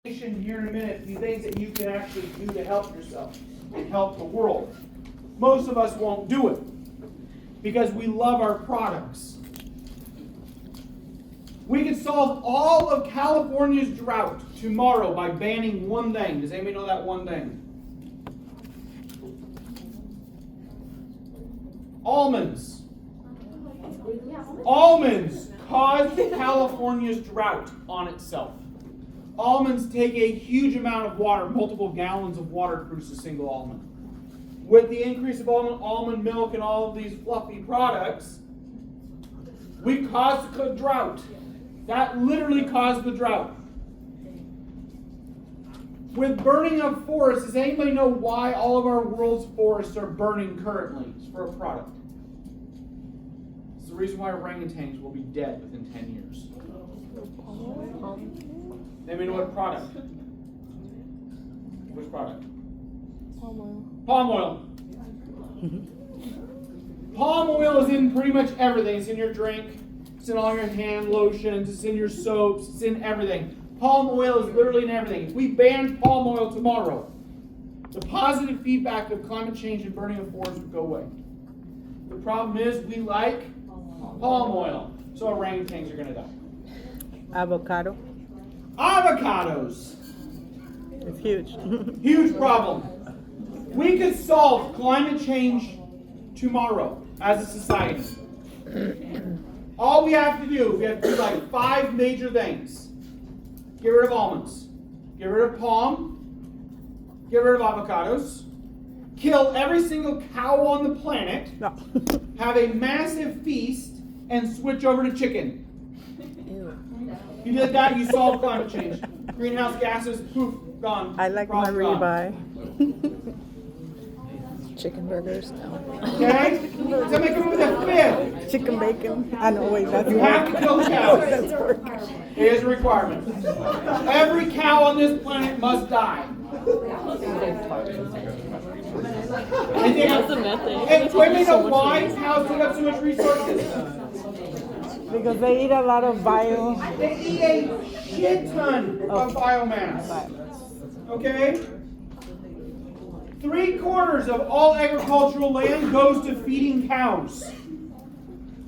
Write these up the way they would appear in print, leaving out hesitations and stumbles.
here in a minute, the things that you can actually do to help yourself and help the world. Most of us won't do it because we love our products. We could solve all of California's drought tomorrow by banning one thing. Does anybody know that one thing? Almonds. Almonds caused California's drought on itself. Almonds take a huge amount of water, multiple gallons of water to produce a single almond. With the increase of almond milk and all of these fluffy products, we caused the drought. That literally caused the drought. With burning of forests, does anybody know why all of our world's forests are burning currently? It's for a product. It's the reason why orangutans will be dead within 10 years. Anybody know what product? Which product? Palm oil. Palm oil. Palm oil is in pretty much everything. It's in your drink. It's in all your hand lotions. It's in your soaps. It's in everything. Palm oil is literally in everything. If we banned palm oil tomorrow, the positive feedback of climate change and burning of forests would go away. The problem is we like palm oil. So orangutans are going to die. Avocado. Avocados. It's huge. Huge problem. We could solve climate change tomorrow as a society. All we have to do, we have to do like 5 major things. Get rid of almonds. Get rid of palm. Get rid of avocados. Kill every single cow on the planet. No. Have a massive feast and switch over to chicken. You did that, you solved climate change. Greenhouse gases, poof, gone. I like my Problem gone. ribeye. Chicken burgers, no. Okay? Somebody come up with a 5th. Chicken bacon. I know, wait, that's You have to kill the cows. That's work. It is a requirement. Every cow on this planet must die. That's a method. And do you know why cows take up so much resources? Because they eat a lot of bio. They eat a shit ton of biomass. Okay? 3/4 of all agricultural land goes to feeding cows.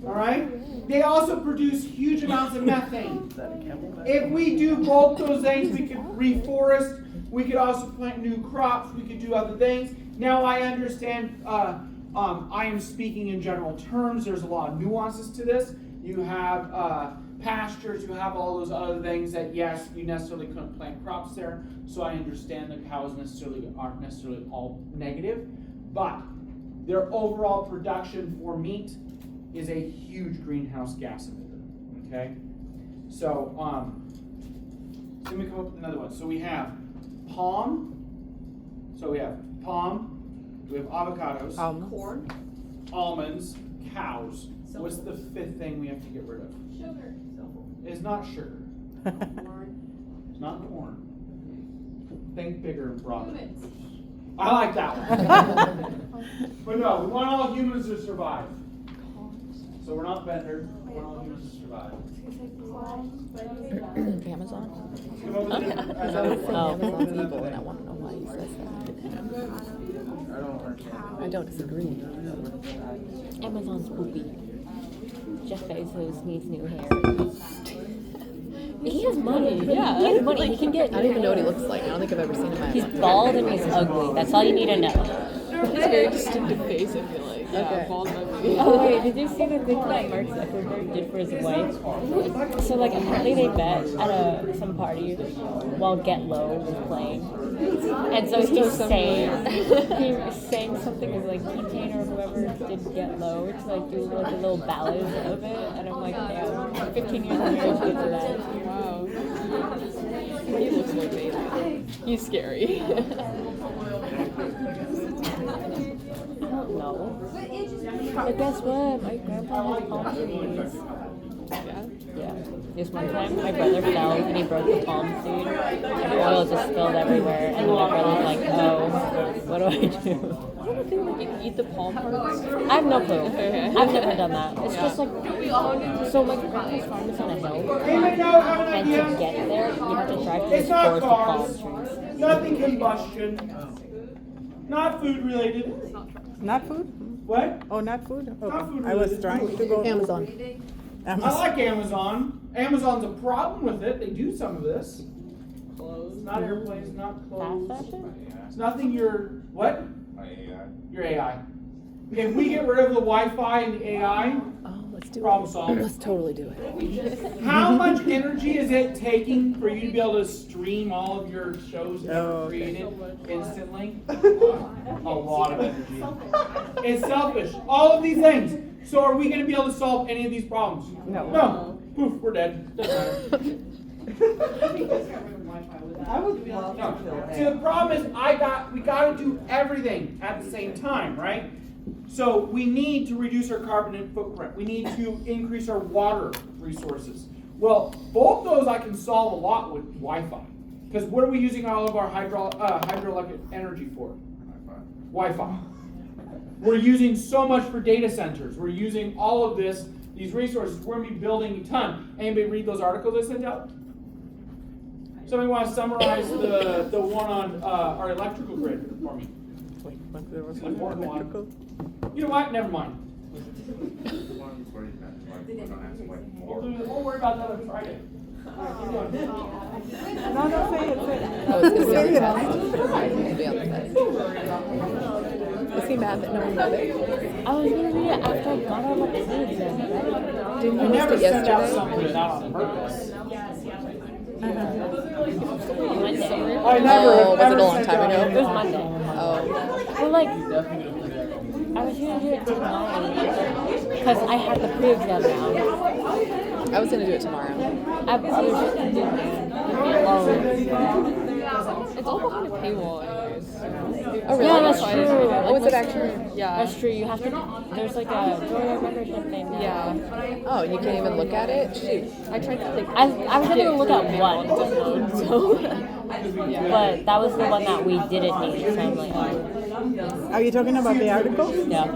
Alright? They also produce huge amounts of methane. If we do both those things, we could reforest, we could also plant new crops, we could do other things. Now I understand, I am speaking in general terms, there's a lot of nuances to this. You have pastures, you have all those other things that, yes, you necessarily couldn't plant crops there. So I understand the cows aren't necessarily all negative, but their overall production for meat is a huge greenhouse gas emitter. Okay? So, let me come up with another one. So we have palm. So we have palm. We have avocados. Corn. Almonds. Cows. What's the 5th thing we have to get rid of? Sugar. It's not sugar. It's not corn. Think bigger and broader. Humans. I like that one. But no, we want all humans to survive. So we're not Bender. We want all humans to survive. Amazon? Come up with a different- Because I would say Amazon's evil, and I want to know why he says that. I don't disagree. Amazon's poopy. Jeff Bezos needs new hair. He has money. Yeah, he has money. He can get. I don't even know what he looks like. I don't think I've ever seen him. He's bald and he's ugly. That's all you need to know. It's a very distinctive face, I feel like. Yeah, Okay. bald and ugly. Oh wait, did you see the thing that Mark Zuckerberg did for his wife? So like apparently they met at some party while Get Low was playing. And so he's saying something as like T-Pain or whoever did Get Low to like do like a little ballad of it, and I'm like, damn, 15 years of marriage did to that. Wow. He looks like me. He's scary. I don't know. But guess what? My grandpa had palm trees. Yeah. Yeah. This one time, my brother fell and he broke the palm seed. The oil just spilled everywhere, and my brother's like, "Oh, what do I do?" don't you think like you can eat the palm particles? I have no clue. Okay. I've never done that. It's just like so my grandma's farm is on a hill, Anybody know, have an and to idea? get there you have to drive through It's this not forest of palm cars. trees. Nothing combustion. Not food related. Not food? What? Oh, not food? Okay. Not food I was related. trying to go. Amazon. I like Amazon. Amazon's a problem with it. They do some of this. Clothes. Not airplanes, not Fast clothes. fashion? It's nothing your, what? Your AI. If we get rid of the Wi-Fi and the AI, Oh, let's do problem it. solved. Let's totally do it. How much energy is it taking for you to be able to stream all of your shows that Oh, are okay. created instantly? A lot of energy. It's selfish. All of these things. So are we going to be able to solve any of these problems? No. No. Poof, we're dead. Doesn't matter. I would love No. to kill See, the problem is we got to do everything at the same time, right? So we need to reduce our carbon footprint. We need to increase our water resources. Well, both those I can solve a lot with Wi-Fi. Because what are we using all of our hydroelectric energy for? Wi-Fi. We're using so much for data centers. We're using all of these resources. We're going to be building a ton. Anybody read those articles I sent out? Somebody want to summarize the one on our electrical grid for me? Wait, but there was It's an one important one. electrical. You know what? Never mind. We'll worry about that on Friday. All right, keep going. No, no, say it, say it. Oh, it's gonna be Say on it. the side. It'll be on the side. Is he mad that no one read it? I was gonna read it after I got out of my exam. Didn't I you never list it send out yesterday? something without on purpose. Monday. I never. Oh, was it a ever long sent time out ago? It was anything. Monday. Oh. Well, like, I was gonna do it tonight because I had the pre-exam now. I was gonna do it tomorrow. I have other shit to do. It's all behind a paywall, anyways. Oh, really? Yeah, that's true. Oh, is Like, it actually? Yeah. That's true. You have to. There's like a join our membership thing now. Yeah. Oh, you can't even look at it? Shoot. I tried to like. I was able to look at one, So. but that was the one that we didn't need. So I'm like, oh, Are you talking about the article? yeah.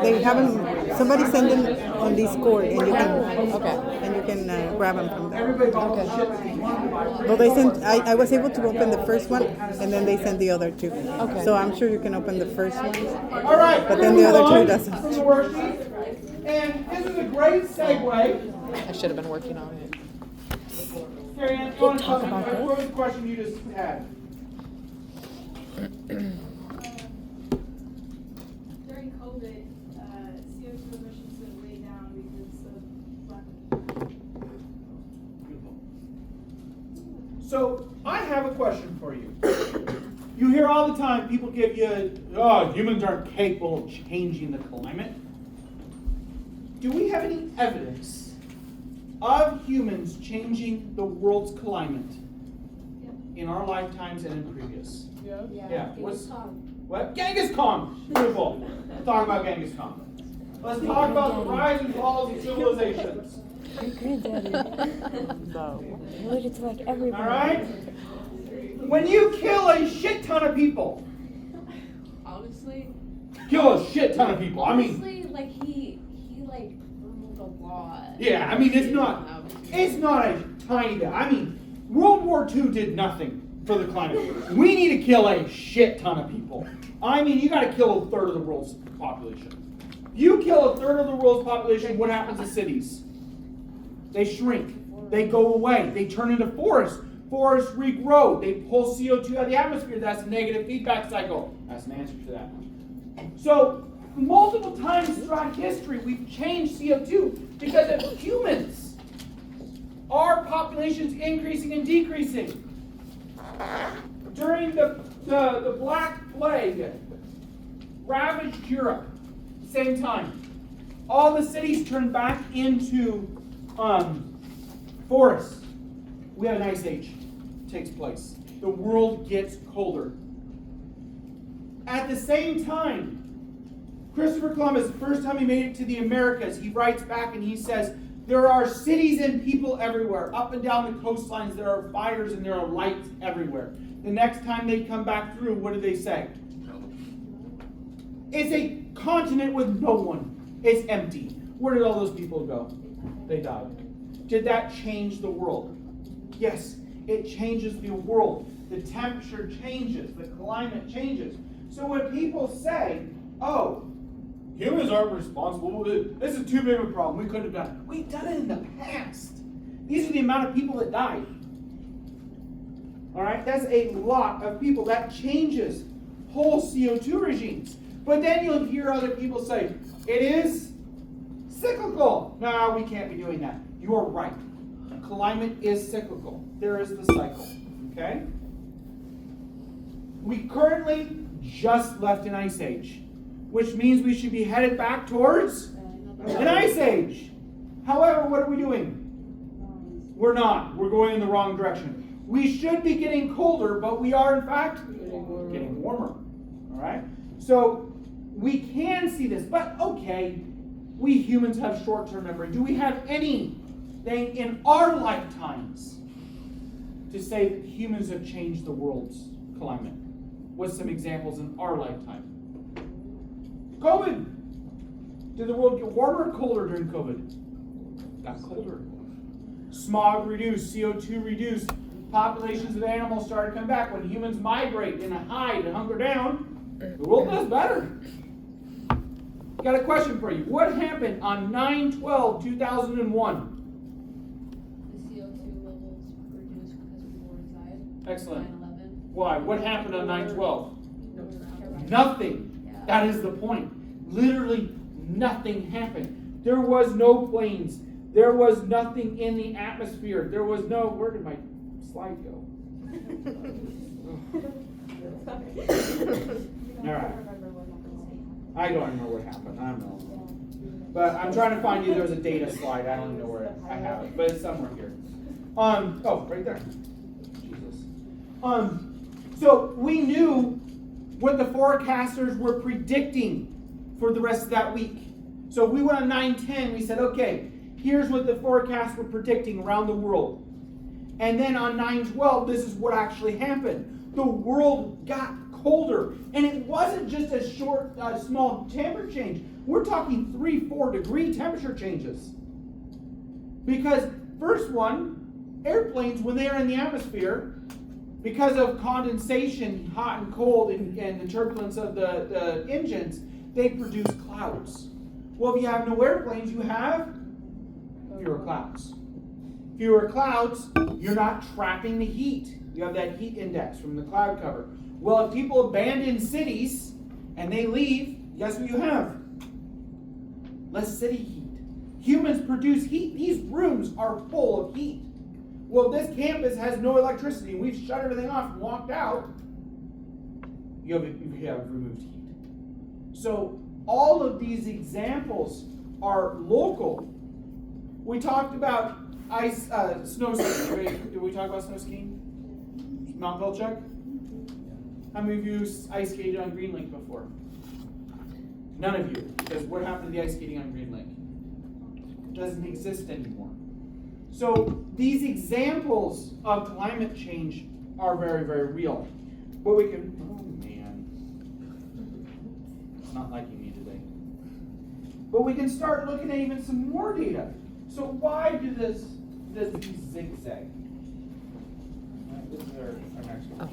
They haven't. Somebody sent them on Discord, and you can. Okay. And you can grab them from there. Everybody bought the shit that they wanted. Well, they sent. I was able to open the first one, and then they sent the other two. Okay. So I'm sure you can open the first one. All right. But then the other two doesn't. From the worksheet. And this is a great segue. I should have been working on it. Carrie Ann, you want to Talk talk about about this? what was the question you just had? During COVID, CO2 emissions went way down because of lack of. So I have a question for you. You hear all the time people give you, oh, humans aren't capable of changing the climate. Do we have any evidence of humans changing the world's climate in our lifetimes and in previous? Yeah. What? Genghis Khan. Beautiful. Let's talk about Genghis Khan. Let's talk about the rise and falls of civilizations. Your granddaddy. No. Related to like everybody. All right? When you kill a shit ton of people, Honestly, kill a shit ton of people. I mean, like he like removed a lot. yeah, I mean, it's not a tiny bit. I mean, World War II did nothing for the climate. We need to kill a shit ton of people. I mean, you got to kill a third of the world's population. You kill a third of the world's population, what happens to cities? They shrink. They go away. They turn into forests. Forests regrow. They pull CO2 out of the atmosphere. That's a negative feedback cycle. That's an answer to that. So, multiple times throughout history, we've changed CO2 because of humans. Our population's increasing and decreasing. During the Black Plague ravaged Europe, same time. All the cities turned back into forests. We have an ice age takes place. The world gets colder. At the same time, Christopher Columbus, the first time he made it to the Americas, he writes back and he says, there are cities and people everywhere. Up and down the coastlines, there are fires and there are lights everywhere. The next time they come back through, what do they say? It's a continent with no one. It's empty. Where did all those people go? They died. Did that change the world? Yes, it changes the world. The temperature changes. The climate changes. So when people say, oh, humans aren't responsible, this is too big of a problem, we couldn't have done it. We've done it in the past. These are the amount of people that died. All right, that's a lot of people. That changes whole CO2 regimes. But then you'll hear other people say, it is cyclical. No, we can't be doing that. You are right. Climate is cyclical. There is the cycle. Okay? We currently just left an ice age, which means we should be headed back towards an ice age. However, what are we doing? We're not. We're going in the wrong direction. We should be getting colder, but we are, in fact, getting warmer. All right? So we can see this, but okay, we humans have short-term memory. Do we have anything in our lifetimes to say that humans have changed the world's climate? With some examples in our lifetime. COVID. Did the world get warmer or colder during COVID? Got colder. Smog reduced, CO2 reduced, populations of animals started to come back. When humans migrate and hide and hunker down, the world does better. Got a question for you. What happened on 9/12/2001? The CO2 levels reduced because people were inside. Excellent. 9/11. Why? What happened on 9/12? No. Nothing. Yeah. That is the point. Literally nothing happened. There was no planes. There was nothing in the atmosphere. There was no, where did my slide go? All right. I don't remember what happened. I don't know. But I'm trying to find you. There's a data slide. I don't even know where I have it, but it's somewhere here. Oh, right there. Jesus. So we knew what the forecasters were predicting for the rest of that week. So we went on 9/10. We said, okay, here's what the forecasts were predicting around the world. And then on 9/12, this is what actually happened. The world got colder. And it wasn't just a short, small temperature change. We're talking 3-4 degree temperature changes. Because first one, airplanes, when they are in the atmosphere, because of condensation, hot and cold, and the turbulence of the engines, they produce clouds. Well, if you have no airplanes, you have fewer clouds. Fewer clouds, you're not trapping the heat. You have that heat index from the cloud cover. Well, if people abandon cities and they leave, guess what you have? Less city heat. Humans produce heat. These rooms are full of heat. Well, this campus has no electricity. We've shut everything off and walked out. You have removed heat. So all of these examples are local. We talked about snow skiing. Did we talk about snow skiing? Mount Pilchuck? How many of you ice skated on Green Lake before? None of you, because what happened to the ice skating on Green Lake? It doesn't exist anymore. So these examples of climate change are very, very real. But we can, oh man, it's not liking me today. But we can start looking at even some more data. So why does these zigzag? This is our next one.